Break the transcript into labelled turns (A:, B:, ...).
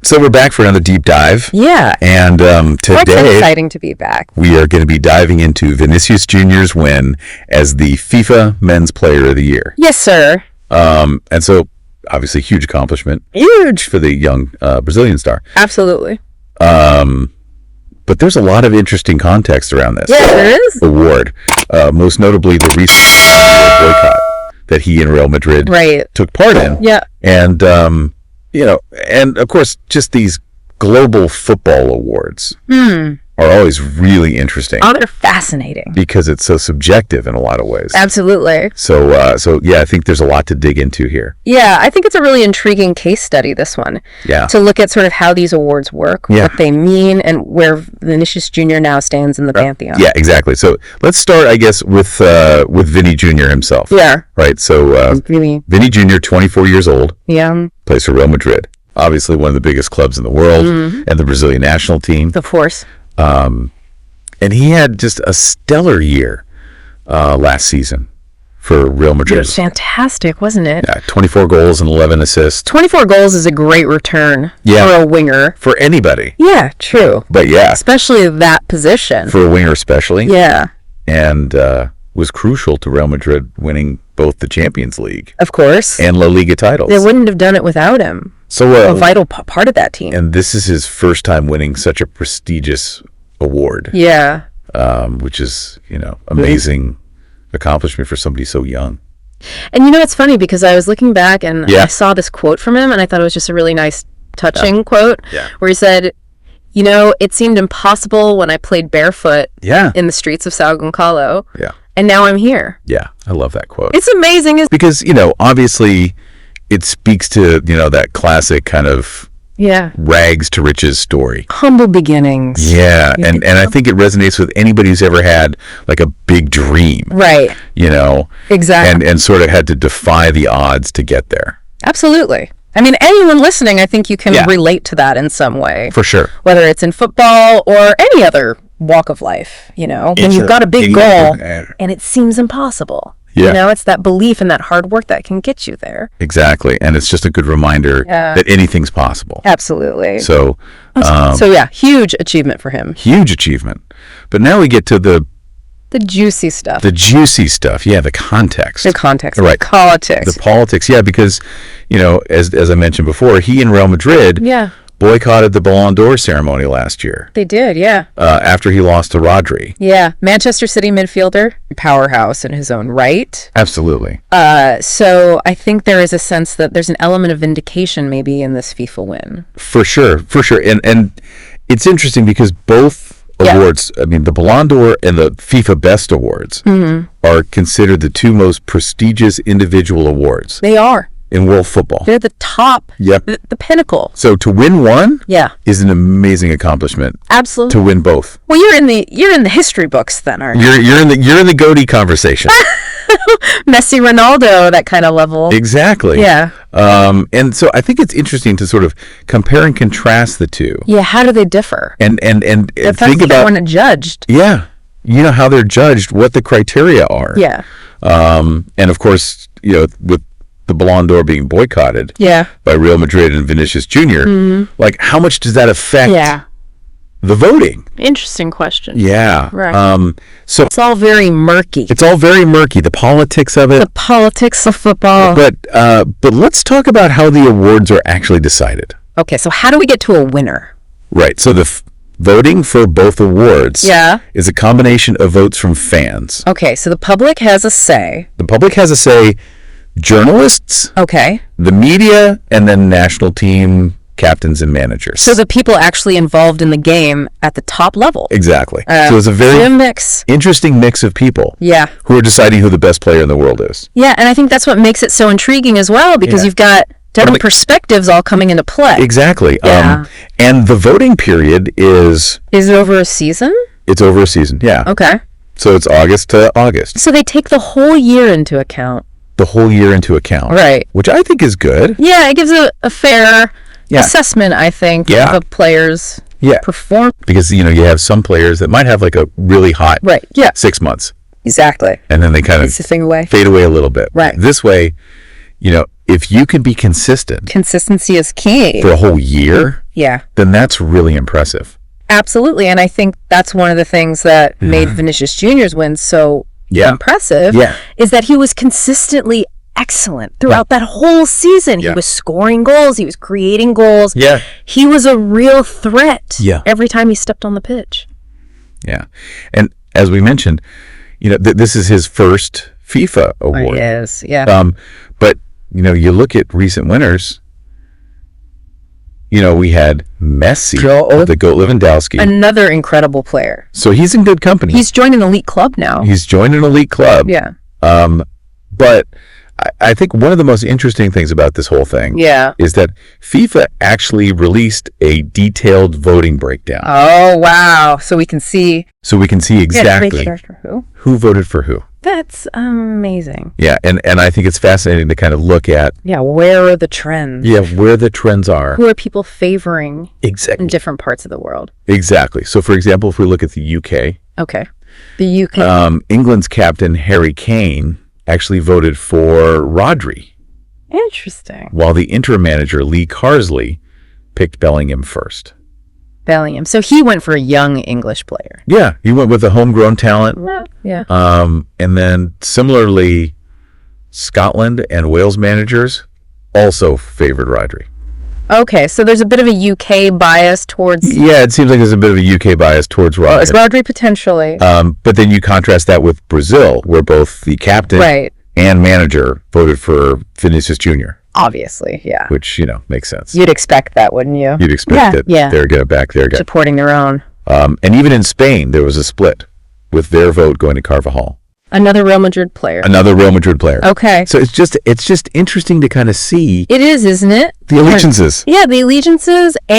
A: So we're back for another deep dive.
B: Yeah.
A: And today,
B: it's exciting to be back.
A: We are going to be diving into Vinicius Junior's win as the FIFA Men's Player of the Year.
B: Yes, sir.
A: And so, obviously, huge accomplishment. Huge for the young Brazilian star.
B: Absolutely.
A: But there's a lot of interesting context around this.
B: Yeah, there is.
A: Award. Most notably, the recent boycott that he and Real Madrid took part in.
B: Yeah.
A: And, and of course, just these global football awards are always really interesting.
B: Oh, they're fascinating.
A: Because it's so subjective in a lot of ways.
B: Absolutely.
A: So I think there's a lot to dig into here.
B: Yeah, I think it's a really intriguing case study, this one.
A: Yeah.
B: To look at sort of how these awards work, what they mean, and where Vinicius Jr. now stands in the pantheon.
A: Yeah, exactly. So let's start, I guess, with Vini Junior himself.
B: Yeah.
A: Right. So Vini Junior, 24 years old.
B: Yeah.
A: Plays for Real Madrid. Obviously one of the biggest clubs in the world, and the Brazilian national team.
B: Of course.
A: And he had just a stellar year last season for Real Madrid.
B: It was fantastic, wasn't it?
A: Yeah, 24 goals and 11 assists.
B: 24 goals is a great return for a winger.
A: For anybody.
B: Yeah, true.
A: But yeah.
B: Especially that position.
A: For a winger especially.
B: Yeah.
A: And was crucial to Real Madrid winning both the Champions League.
B: Of course.
A: And La Liga titles.
B: They wouldn't have done it without him.
A: So
B: a vital part of that team.
A: And this is his first time winning such a prestigious award.
B: Yeah.
A: Which is, amazing accomplishment for somebody so young.
B: And it's funny because I was looking back and I saw this quote from him and I thought it was just a really nice, touching quote where he said, it seemed impossible when I played barefoot in the streets of Sao Gonçalo.
A: Yeah.
B: And now I'm here.
A: Yeah, I love that quote.
B: It's amazing.
A: Because, obviously it speaks to, that classic kind of rags to riches story.
B: Humble beginnings.
A: Yeah, and I think it resonates with anybody who's ever had like a big dream.
B: Right. Exactly.
A: And sort of had to defy the odds to get there.
B: Absolutely. I mean, anyone listening, I think you can relate to that in some way.
A: For sure.
B: Whether it's in football or any other walk of life, when you've got a big goal and it seems impossible. Yeah. It's that belief and that hard work that can get you there.
A: Exactly. And it's just a good reminder that anything's possible.
B: Absolutely.
A: So
B: huge achievement for him.
A: Huge achievement. But now we get to the
B: juicy stuff.
A: The juicy stuff. Yeah, the context.
B: The context.
A: Right.
B: The politics.
A: The politics. Yeah, because, as I mentioned before, he and Real Madrid boycotted the Ballon Dior ceremony last year.
B: They did, yeah.
A: After he lost to Rodri.
B: Yeah. Manchester City midfielder, powerhouse in his own right.
A: Absolutely.
B: So I think there is a sense that there's an element of vindication maybe in this FIFA win.
A: For sure. And it's interesting because both awards, I mean, the Ballon d'Or and the FIFA Best Awards are considered the two most prestigious individual awards.
B: They are.
A: In world football.
B: They're the top.
A: Yep.
B: The pinnacle.
A: So to win one is an amazing accomplishment.
B: Absolutely.
A: To win both.
B: Well, you're in the history books then, aren't you?
A: You're in the GOATY conversation.
B: Messi, Ronaldo, that kind of level.
A: Exactly.
B: Yeah.
A: And so I think it's interesting to sort of compare and contrast the two.
B: Yeah, how do they differ?
A: And think about
B: when it's judged.
A: Yeah. How they're judged, what the criteria are.
B: Yeah.
A: And of course, with the Ballon d'Or being boycotted by Real Madrid and Vinicius Jr. Like, how much does that affect the voting?
B: Interesting question.
A: Yeah.
B: Right.
A: So
B: it's all very murky.
A: It's all very murky. The politics of it.
B: The politics of football.
A: But let's talk about how the awards are actually decided.
B: Okay, so how do we get to a winner?
A: Right. So the voting for both awards is a combination of votes from fans.
B: Okay, so the public has a say.
A: The public has a say. Journalists, the media, and then national team captains and managers.
B: So the people actually involved in the game at the top level.
A: Exactly. So it's a very interesting mix of people who are deciding who the best player in the world is.
B: Yeah, and I think that's what makes it so intriguing as well, because you've got different perspectives all coming into play.
A: Exactly. Yeah. And the voting period is...
B: Is it over a season?
A: It's over a season, yeah.
B: Okay.
A: So it's August to August.
B: So they take the whole year into account.
A: The whole year into account.
B: Right.
A: Which I think is good.
B: Yeah, it gives a fair assessment, I think, of the players' perform.
A: Because, you have some players that might have like a really hot 6 months.
B: Exactly.
A: And then they kind of fade away a little bit.
B: Right.
A: This way, if you can be consistent.
B: Consistency is key.
A: For a whole year, then that's really impressive.
B: Absolutely. And I think that's one of the things that made Vinicius Jr.'s win so impressive is that he was consistently excellent throughout that whole season. He was scoring goals. He was creating goals. He was a real threat every time he stepped on the pitch.
A: Yeah. And as we mentioned, this is his first FIFA award.
B: It is, yeah.
A: But, you look at recent winners, we had Messi, the GOAT Lewandowski.
B: Another incredible player.
A: So he's in good company.
B: He's joined an elite club now.
A: Yeah. But I think one of the most interesting things about this whole thing is that FIFA actually released a detailed voting breakdown.
B: Oh, wow. So we can see
A: exactly who voted for who.
B: That's amazing.
A: Yeah, and I think it's fascinating to kind of look at...
B: where are the trends?
A: Yeah, where the trends are.
B: Who are people favoring
A: in
B: different parts of the world?
A: Exactly. So, for example, if we look at the UK...
B: Okay. The UK.
A: England's captain, Harry Kane, actually voted for Rodri.
B: Interesting.
A: While the Inter manager, Lee Carsley, picked Bellingham first.
B: So he went for a young English player.
A: Yeah, he went with a homegrown talent.
B: Yeah.
A: And then similarly, Scotland and Wales managers also favored Rodri.
B: Okay, so there's a bit of a UK bias towards...
A: Yeah, it seems like there's a bit of a UK bias towards Rodri.
B: Is Rodri potentially?
A: But then you contrast that with Brazil, where both the captain and manager voted for Vinicius Jr.
B: Obviously, yeah.
A: Which, makes sense.
B: You'd expect that, wouldn't you?
A: You'd expect that they're going to back their guy.
B: Supporting their own.
A: And even in Spain, there was a split with their vote going to Carvajal.
B: Another Real Madrid player.
A: Okay. So it's just interesting to kind of see.
B: It is, isn't it?
A: The allegiances.
B: Yeah, the allegiances and